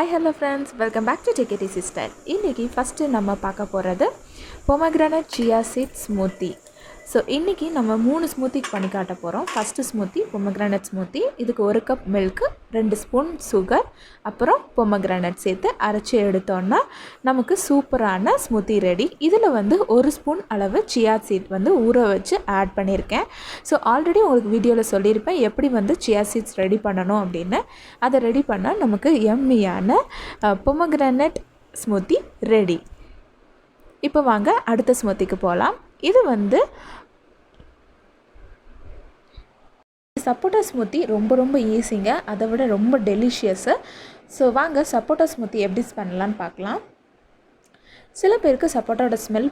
Hi hello friends, welcome back to TKDC style. இன்றைக்கி first நம்ம பார்க்க போகிறது pomegranate chia seed smoothie. So இன்றைக்கி நம்ம 3 ஸ்மூத்தி பண்ணி காட்ட போகிறோம். First smoothie pomegranate smoothie. இதுக்கு 1 கப் மில்க்கு, 2 ஸ்பூன் சுகர், அப்புறம் pomegranate சேர்த்து அரைச்சி எடுத்தோன்னா நமக்கு சூப்பரான ஸ்மூத்தி ரெடி. இதில் வந்து 1 ஸ்பூன் அளவு chia seed வந்து ஊற வச்சு ஆட் பண்ணியிருக்கேன். ஸோ ஆல்ரெடி உங்களுக்கு வீடியோவில் சொல்லியிருப்பேன் எப்படி வந்து chia seeds ரெடி பண்ணணும் அப்படின்னு. அதை ரெடி பண்ணால் நமக்கு எம்மியான pomegranate ஸ்மூத்தி ரெடி. இப்போ வாங்க அடுத்த ஸ்மூத்திக்கு போகலாம். இது வந்து சப்போட்டா ஸ்மூத்தி ரொம்ப ஈஸிங்க, அதை விட ரொம்ப டெலிஷியஸு. ஸோ வாங்க சப்போட்டா ஸ்மூத்தி எப்படி பண்ணலான்னு பார்க்கலாம். சில பேருக்கு சப்போட்டாவோட ஸ்மெல்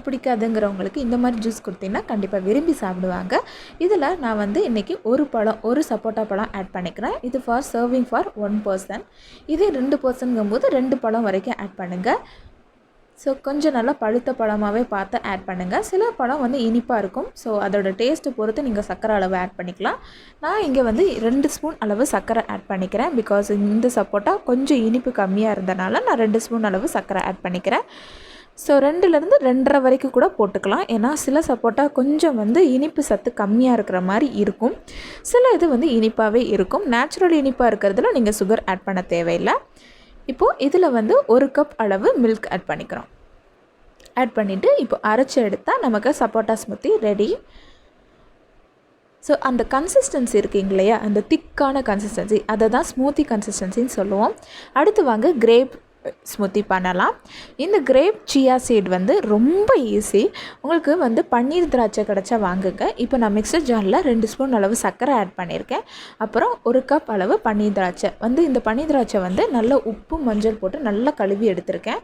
பிடிக்காதுங்கிறவங்களுக்கு இந்த மாதிரி ஜூஸ் கொடுத்தீங்கன்னா கண்டிப்பாக விரும்பி சாப்பிடுவாங்க. இதில் நான் வந்து இன்றைக்கி ஒரு சப்போட்டா பழம் ஆட் பண்ணிக்கிறேன். இது சர்விங் ஃபார் 1 பர்சன். இதே 2 பர்சனுங்கும்போது 2 பழம் வரைக்கும் ஆட் பண்ணுங்கள். ஸோ கொஞ்சம் நல்லா பழுத்த பழமாகவே பார்த்து ஆட் பண்ணுங்கள். சில பழம் வந்து இனிப்பாக இருக்கும். ஸோ அதோட டேஸ்ட்டு பொறுத்து நீங்கள் சர்க்கரை அளவு ஆட் பண்ணிக்கலாம். நான் இங்கே வந்து 2 ஸ்பூன் அளவு சர்க்கரை ஆட் பண்ணிக்கிறேன். பிகாஸ் இந்த சப்போட்டா கொஞ்சம் இனிப்பு கம்மியாக இருந்தனால நான் 2 ஸ்பூன் அளவு சர்க்கரை ஆட் பண்ணிக்கிறேன். ஸோ 2லேருந்து 2.5 வரைக்கும் கூட போட்டுக்கலாம். ஏன்னா சில சப்போட்டா கொஞ்சம் வந்து இனிப்பு சத்து கம்மியாக இருக்கிற மாதிரி இருக்கும், சில இது வந்து இனிப்பாகவே இருக்கும். நேச்சுரல் இனிப்பாக இருக்கிறதுல நீங்கள் சுகர் ஆட் பண்ண தேவையில்லை. இப்போது இதில் வந்து 1 கப் அளவு மில்க் ஆட் பண்ணிக்கிறோம். ஆட் பண்ணிவிட்டு இப்போ அரைச்சி எடுத்தால் நமக்கு சப்போட்டா ஸ்மூத்தி ரெடி. ஸோ அந்த கன்சிஸ்டன்சி இருக்குங்க இல்லையா, அந்த திக்கான கன்சிஸ்டன்சி, அதை தான் ஸ்மூத்தி கன்சிஸ்டன்சின்னு சொல்லுவோம். அடுத்து வாங்க கிரேப் ஸ்மூத்தி பண்ணலாம். இந்த கிரேப் chia seed வந்து ரொம்ப ஈஸி. உங்களுக்கு வந்து பன்னீர் திராட்சை கிடச்சா வாங்குங்க. இப்போ நான் மிக்சர் ஜாரில் 2 ஸ்பூன் அளவு சர்க்கரை ஆட் பண்ணியிருக்கேன். அப்புறம் 1 கப் அளவு பன்னீர் திராட்சை வந்து இந்த பன்னீர் திராட்சை வந்து நல்லா உப்பு மஞ்சள் போட்டு நல்லா கழுவி எடுத்திருக்கேன்.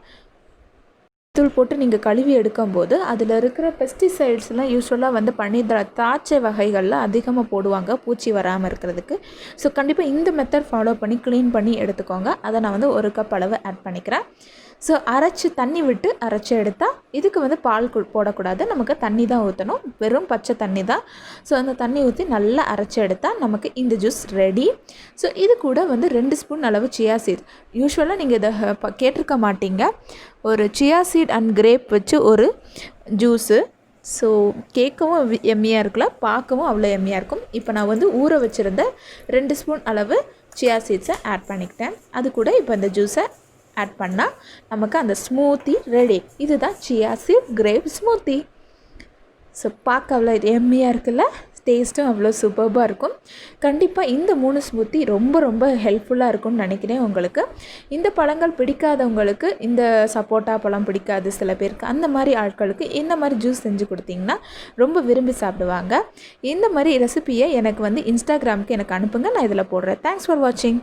தூள் போட்டு நீங்கள் கழுவி எடுக்கும்போது அதில் இருக்கிற பெஸ்டிசைட்ஸ்லாம் யூஸ்வலாக வந்து பன்னீர் திராட்சை வகைகளில் அதிகமாக போடுவாங்க பூச்சி வராமல் இருக்கிறதுக்கு. ஸோ கண்டிப்பாக இந்த மெத்தட் ஃபாலோ பண்ணி க்ளீன் பண்ணி எடுத்துக்கோங்க. அதை நான் வந்து 1 கப் அளவு ஆட் பண்ணிக்கிறேன். ஸோ தண்ணி விட்டு அரைச்சி எடுத்தால் இதுக்கு வந்து பால் போடக்கூடாது, நமக்கு தண்ணி தான் ஊற்றணும், வெறும் பச்சை தண்ணி தான். ஸோ அந்த தண்ணி ஊற்றி நல்லா அரைச்சி எடுத்தால் நமக்கு இந்த ஜூஸ் ரெடி. ஸோ இது கூட வந்து 2 ஸ்பூன் அளவு chia seed. யூஸ்வலாக நீங்கள் இதை கேட்டிருக்க மாட்டீங்க, ஒரு chia seed அண்ட் கிரேப் வச்சு ஒரு ஜூஸு. ஸோ கேட்கவும் எம்மியாக இருக்குல்ல, பார்க்கவும் அவ்வளோ எம்மியாக இருக்கும். இப்போ நான் வந்து ஊற வச்சுருந்த 2 ஸ்பூன் அளவு chia seedsஸை ஆட் பண்ணிக்கிட்டேன். அது கூட இப்போ இந்த ஜூஸை ஆட் பண்ணால் நமக்கு அந்த ஸ்மூத்தி ரெடி. இதுதான் chia seed grape smoothie. So பார்க்க அவ்வளோ எம்மியாக இருக்குல்ல, டேஸ்ட்டும் அவ்வளோ சூப்பராக இருக்கும். கண்டிப்பாக இந்த 3 ஸ்மூத்தி ரொம்ப ஹெல்ப்ஃபுல்லாக இருக்கும்னு நினைக்கிறேன் உங்களுக்கு. இந்த பழங்கள் பிடிக்காதவங்களுக்கு, இந்த சப்போட்டா பழம் பிடிக்காது சில பேருக்கு, அந்த மாதிரி ஆட்களுக்கு இந்த மாதிரி ஜூஸ் செஞ்சு கொடுத்தீங்கன்னா ரொம்ப விரும்பி சாப்பிடுவாங்க. இந்த மாதிரி ரெசிபியை எனக்கு வந்து இன்ஸ்டாகிராமுக்கு எனக்கு அனுப்புங்க, நான் இதில் போடுறேன். தேங்க்ஸ் ஃபார் வாட்சிங்.